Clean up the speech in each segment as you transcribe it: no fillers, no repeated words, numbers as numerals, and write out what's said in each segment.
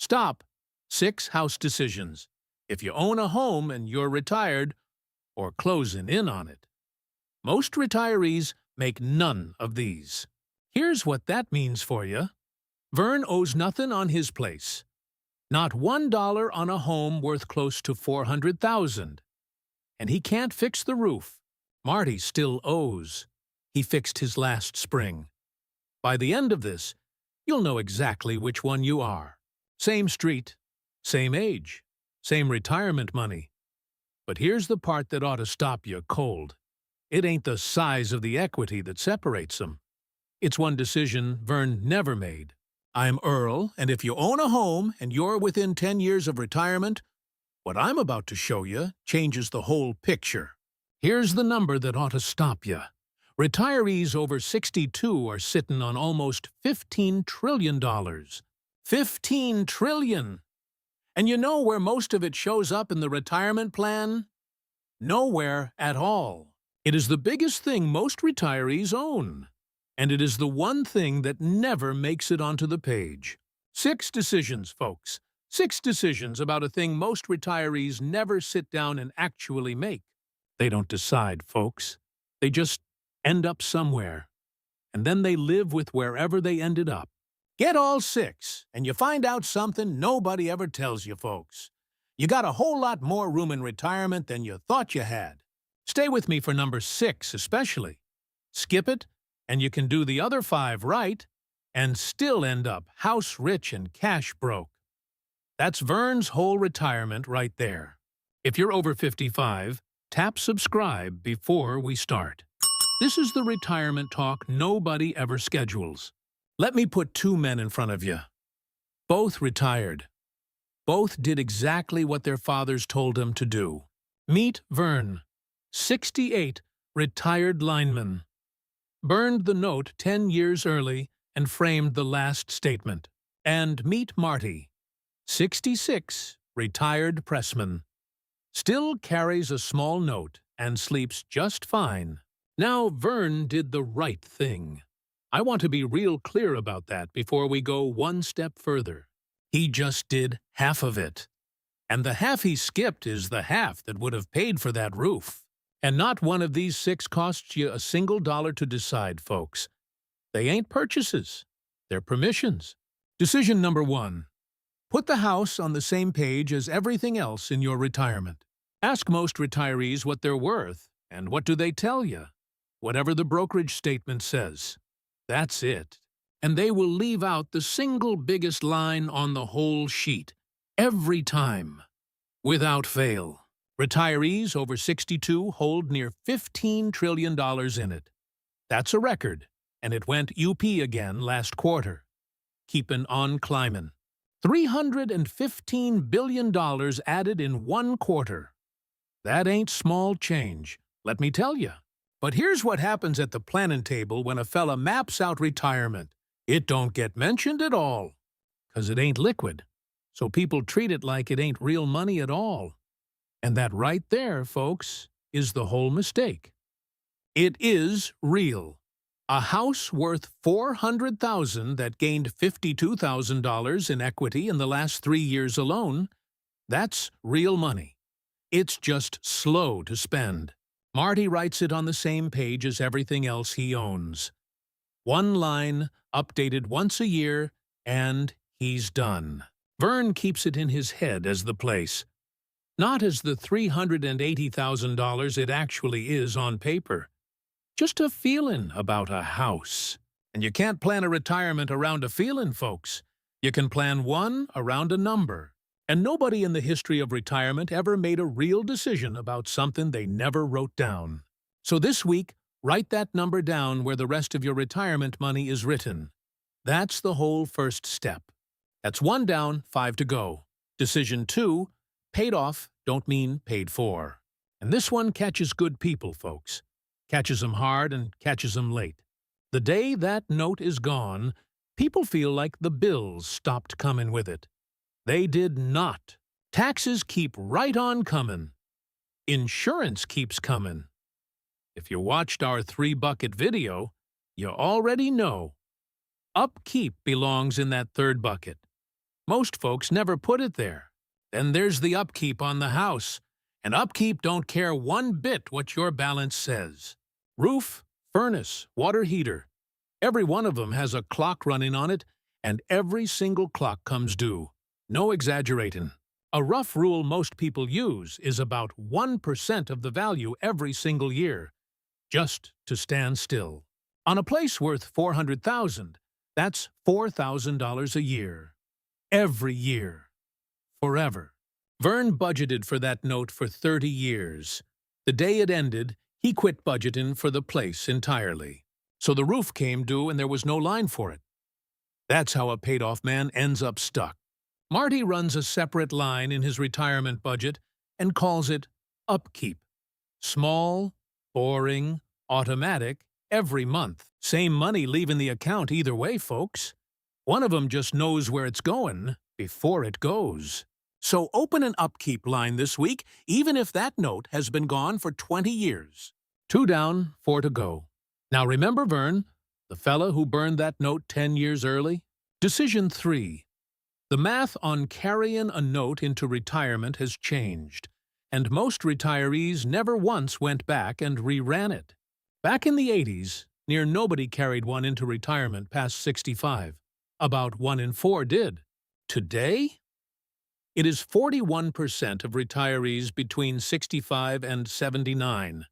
Stop. 6 house decisions. If you own a home and you're retired, or closing in on it. Most retirees make none of these. Here's what that means for you. Vern owes nothing on his place. Not $1 on a home worth close to $400,000. And he can't fix the roof. Marty still owes. He fixed his last spring. By the end of this, you'll know exactly which one you are. Same street, same age, same retirement money. But here's the part that ought to stop you cold. It ain't the size of the equity that separates them. It's one decision Vern never made. I'm Earl, and if you own a home and you're within 10 years of retirement, what I'm about to show you changes the whole picture. Here's the number that ought to stop you. Retirees over 62 are sitting on almost $15 trillion. $15 trillion! And you know where most of it shows up in the retirement plan? Nowhere at all. It is the biggest thing most retirees own. And it is the one thing that never makes it onto the page. 6 decisions, folks. 6 decisions about a thing most retirees never sit down and actually make. They don't decide, folks. They just end up somewhere. And then they live with wherever they ended up. Get all 6, and you find out something nobody ever tells you, folks. You got a whole lot more room in retirement than you thought you had. Stay with me for number 6 especially. Skip it, and you can do the other 5 right, and still end up house rich and cash broke. That's Vern's whole retirement right there. If you're over 55, tap subscribe before we start. This is the retirement talk nobody ever schedules. Let me put 2 men in front of you. Both retired. Both did exactly what their fathers told them to do. Meet Vern, 68, retired lineman. Burned the note 10 years early and framed the last statement. And meet Marty, 66, retired pressman. Still carries a small note and sleeps just fine. Now Vern did the right thing. I want to be real clear about that before we go one step further. He just did half of it. And the half he skipped is the half that would have paid for that roof. And not one of these 6 costs you a single dollar to decide, folks. They ain't purchases. They're permissions. Decision number 1. Put the house on the same page as everything else in your retirement. Ask most retirees what they're worth, and what do they tell you? Whatever the brokerage statement says. That's it. And they will leave out the single biggest line on the whole sheet. Every time. Without fail. Retirees over 62 hold near $15 trillion in it. That's a record, and it went UP again last quarter. Keepin' on climbin'. $315 billion added in 1 quarter. That ain't small change, let me tell you. But here's what happens at the planning table when a fella maps out retirement. It don't get mentioned at all, 'cause it ain't liquid. So people treat it like it ain't real money at all. And that right there, folks, is the whole mistake. It is real. A house worth $400,000 that gained $52,000 in equity in the last 3 years alone, that's real money. It's just slow to spend. Marty writes it on the same page as everything else he owns. 1 line, updated once a year, and he's done. Vern keeps it in his head as the place, not as the $380,000 it actually is on paper. Just a feeling about a house. And you can't plan a retirement around a feeling, folks. You can plan one around a number. And nobody in the history of retirement ever made a real decision about something they never wrote down. So this week, write that number down where the rest of your retirement money is written. That's the whole first step. That's 1 down, 5 to go. Decision 2, paid off don't mean paid for. And this one catches good people, folks. Catches them hard and catches them late. The day that note is gone, people feel like the bills stopped coming with it. They did not. Taxes keep right on coming. Insurance keeps coming. If you watched our 3-bucket video, you already know. Upkeep belongs in that 3rd bucket. Most folks never put it there. Then there's the upkeep on the house. And Upkeep don't care one bit what your balance says. Roof, furnace, water heater. Every one of them has a clock running on it, and every single clock comes due. No exaggerating. A rough rule most people use is about 1% of the value every single year, just to stand still. On a place worth $400,000, that's $4,000 a year. Every year. Forever. Vern budgeted for that note for 30 years. The day it ended, he quit budgeting for the place entirely. So the roof came due and there was no line for it. That's how a paid-off man ends up stuck. Marty runs a separate line in his retirement budget and calls it Upkeep. Small, boring, automatic, every month. Same money leaving the account either way, folks. One of them just knows where it's going before it goes. So open an Upkeep line this week, even if that note has been gone for 20 years. 2 down, 4 to go. Now remember Vern, the fella who burned that note 10 years early? Decision 3. The math on carrying a note into retirement has changed, and most retirees never once went back and reran it. Back in the 80s, near nobody carried one into retirement past 65. About 1 in 4 did. Today? It is 41% of retirees between 65 and 79.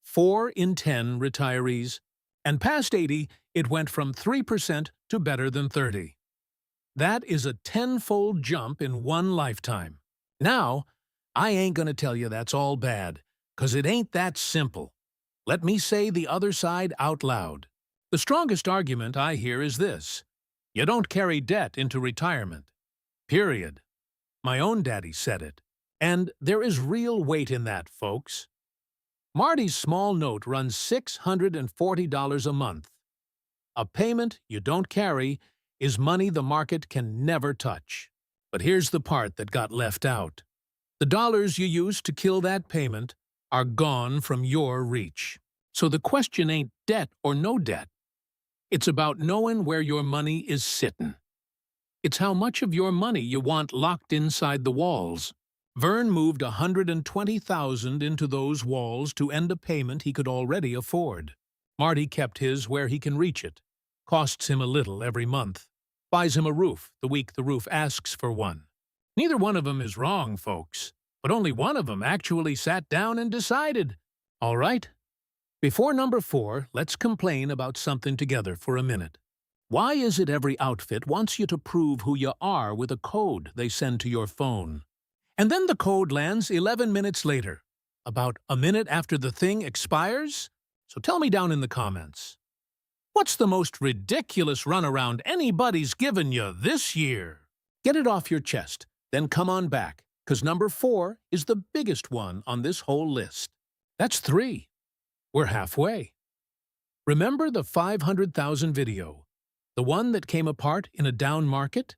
4 in 10 retirees. And past 80, it went from 3% to better than 30. That is a 10-fold jump in one lifetime. Now, I ain't gonna tell you that's all bad, 'cause it ain't that simple. Let me say the other side out loud. The strongest argument I hear is this: you don't carry debt into retirement. Period. My own daddy said it. And there is real weight in that, folks. Marty's small note runs $640 a month. A payment you don't carry is money the market can never touch. But here's the part that got left out. The dollars you used to kill that payment are gone from your reach. So the question ain't debt or no debt. It's about knowing where your money is sitting. It's how much of your money you want locked inside the walls. Vern moved $120,000 into those walls to end a payment he could already afford. Marty kept his where he can reach it. Costs him a little every month. Buys him a roof the week the roof asks for one. Neither one of them is wrong, folks, but only one of them actually sat down and decided. All right? Before number 4, let's complain about something together for a minute. Why is it every outfit wants you to prove who you are with a code they send to your phone? And then the code lands 11 minutes later, about a minute after the thing expires? So tell me down in the comments. What's the most ridiculous runaround anybody's given you this year? Get it off your chest, then come on back, 'cause number 4 is the biggest one on this whole list. That's 3. We're halfway. Remember the 500,000 video? The one that came apart in a down market?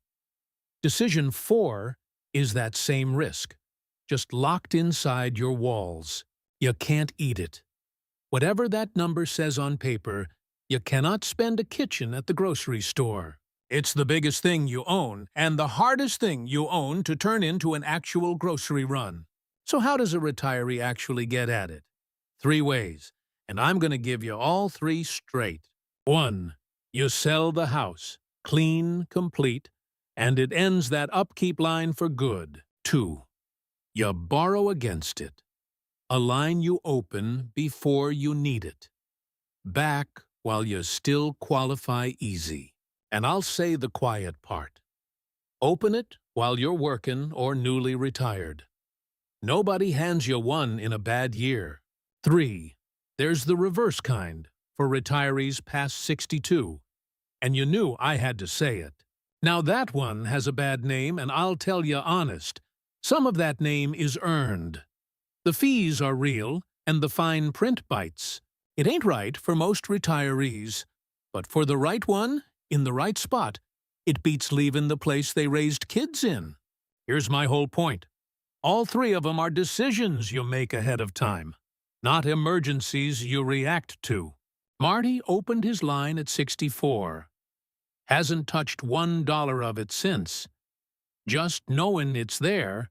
Decision 4 is that same risk, just locked inside your walls. You can't eat it. Whatever that number says on paper, you cannot spend a kitchen at the grocery store. It's the biggest thing you own, and the hardest thing you own to turn into an actual grocery run. So how does a retiree actually get at it? 3 ways, and I'm going to give you all 3 straight. 1. You sell the house, clean, complete, and it ends that upkeep line for good. 2. You borrow against it, a line you open before you need it. Back while you still qualify easy. And I'll say the quiet part. Open it while you're working or newly retired. Nobody hands you one in a bad year. 3. There's the reverse kind, for retirees past 62. And you knew I had to say it. Now that one has a bad name, and I'll tell you honest, some of that name is earned. The fees are real, and the fine print bites. It ain't right for most retirees, but for the right one, in the right spot, it beats leaving the place they raised kids in. Here's my whole point. All 3 of them are decisions you make ahead of time, not emergencies you react to. Marty opened his line at 64. Hasn't touched $1 of it since. Just knowing it's there,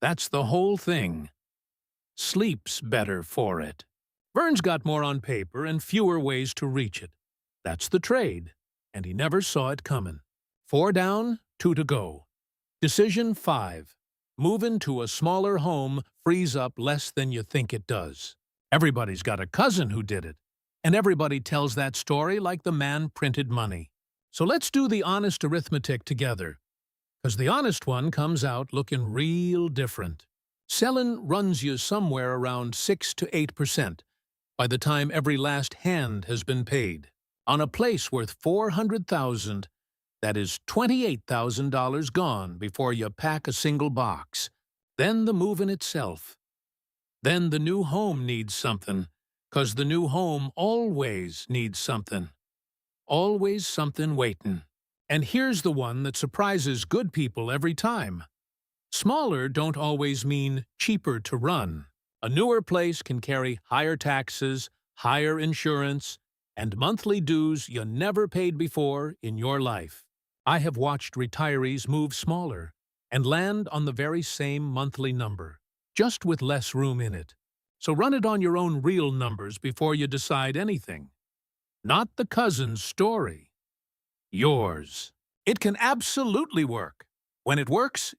that's the whole thing. Sleep's better for it. Vern's got more on paper and fewer ways to reach it. That's the trade, and he never saw it coming. 4 down, 2 to go. Decision 5. Moving to a smaller home frees up less than you think it does. Everybody's got a cousin who did it, and everybody tells that story like the man printed money. So let's do the honest arithmetic together, because the honest one comes out looking real different. Selling runs you somewhere around 6 to 8% by the time every last hand has been paid. On a place worth $400,000, that is $28,000 gone before you pack a single box. Then the move-in itself. Then the new home needs something, 'cause the new home always needs something. Always something waiting. And here's the one that surprises good people every time. Smaller don't always mean cheaper to run. A newer place can carry higher taxes, higher insurance, and monthly dues you never paid before in your life. I have watched retirees move smaller and land on the very same monthly number, just with less room in it. So run it on your own real numbers before you decide anything. Not the cousin's story. Yours. It can absolutely work. When it works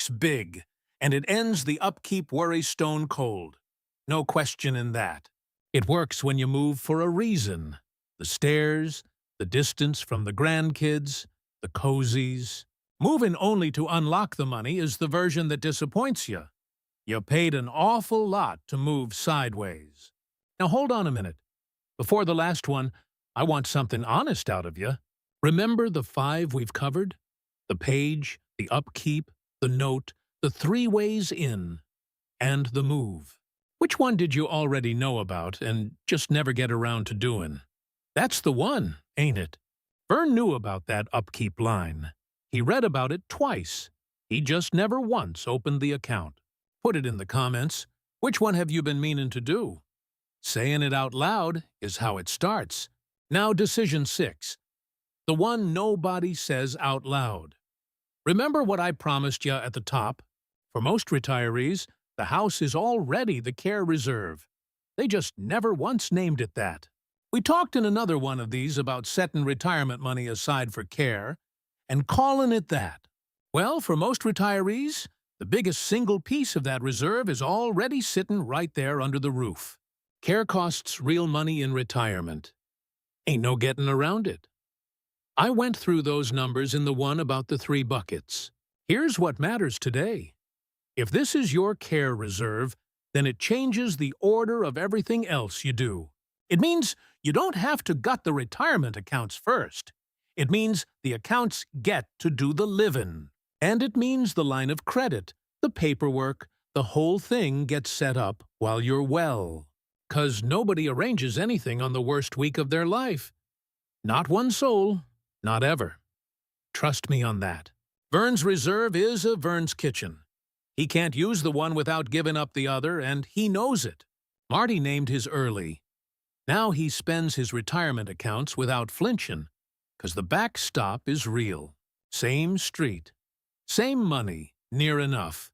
big, and it ends the upkeep worry stone cold. No question in that. It works when you move for a reason. The stairs, the distance from the grandkids, the cozies. Moving only to unlock the money is the version that disappoints you. You paid an awful lot to move sideways. Now hold on a minute. Before the last one, I want something honest out of you. Remember the 5 we've covered? The page, the upkeep, the note, the 3 ways in, and the move. Which one did you already know about and just never get around to doing? That's the one, ain't it? Vern knew about that upkeep line. He read about it twice. He just never once opened the account. Put it in the comments. Which one have you been meaning to do? Saying it out loud is how it starts. Now decision 6. The one nobody says out loud. Remember what I promised you at the top? For most retirees, the house is already the care reserve. They just never once named it that. We talked in another one of these about setting retirement money aside for care and calling it that. Well, for most retirees, the biggest single piece of that reserve is already sitting right there under the roof. Care costs real money in retirement. Ain't no getting around it. I went through those numbers in the one about the 3 buckets. Here's what matters today. If this is your care reserve, then it changes the order of everything else you do. It means you don't have to gut the retirement accounts first. It means the accounts get to do the livin'. And it means the line of credit, the paperwork, the whole thing gets set up while you're well. 'Cause nobody arranges anything on the worst week of their life. Not one soul, not ever. Trust me on that. Vern's reserve is a Vern's kitchen. He can't use the one without giving up the other, and he knows it. Marty named his Early. Now he spends his retirement accounts without flinching, 'cause the backstop is real. Same street. Same money, near enough.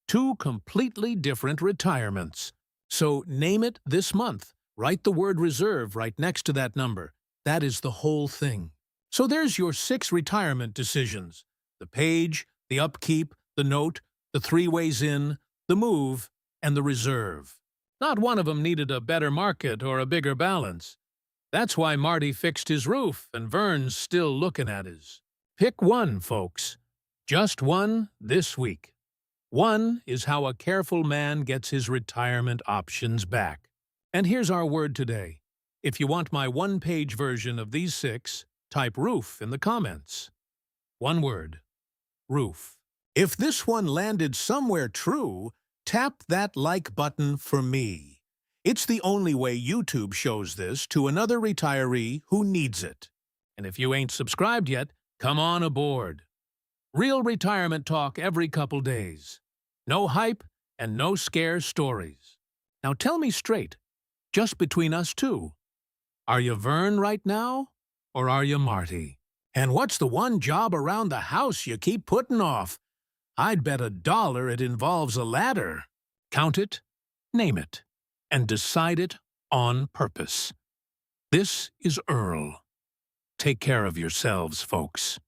2 completely different retirements. So name it this month. Write the word reserve right next to that number. That is the whole thing. So there's your 6 retirement decisions. The page, the upkeep, the note, the 3 ways in, the move, and the reserve. Not one of them needed a better market or a bigger balance. That's why Marty fixed his roof and Vern's still looking at his. Pick one, folks. Just one this week. One is how a careful man gets his retirement options back. And here's our word today. If you want my 1-page version of these 6, type roof in the comments. One word. Roof. If this one landed somewhere true, tap that like button for me. It's the only way YouTube shows this to another retiree who needs it. And if you ain't subscribed yet, come on aboard. Real retirement talk every couple days. No hype and no scare stories. Now tell me straight, just between us two, are you Vern right now, or are you Marty? And what's the one job around the house you keep putting off? I'd bet $1 it involves a ladder. Count it, name it, and decide it on purpose. This is Earl. Take care of yourselves, folks.